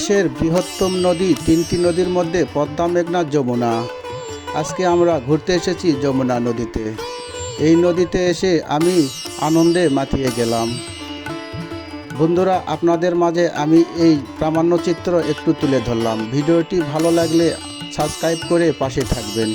দেশের বৃহত্তম নদী, তিনটি নদীর মধ্যে পদ্মা, মেঘনা, যমুনা। আজকে আমরা ঘুরতে এসেছি যমুনা নদীতে। এই নদীতে এসে আমি আনন্দে মাতিয়ে গেলাম। বন্ধুরা, আপনাদের মাঝে আমি এই প্রামাণ্যচিত্র একটু তুলে ধরলাম। ভিডিওটি ভালো লাগলে সাবস্ক্রাইব করে পাশে থাকবেন।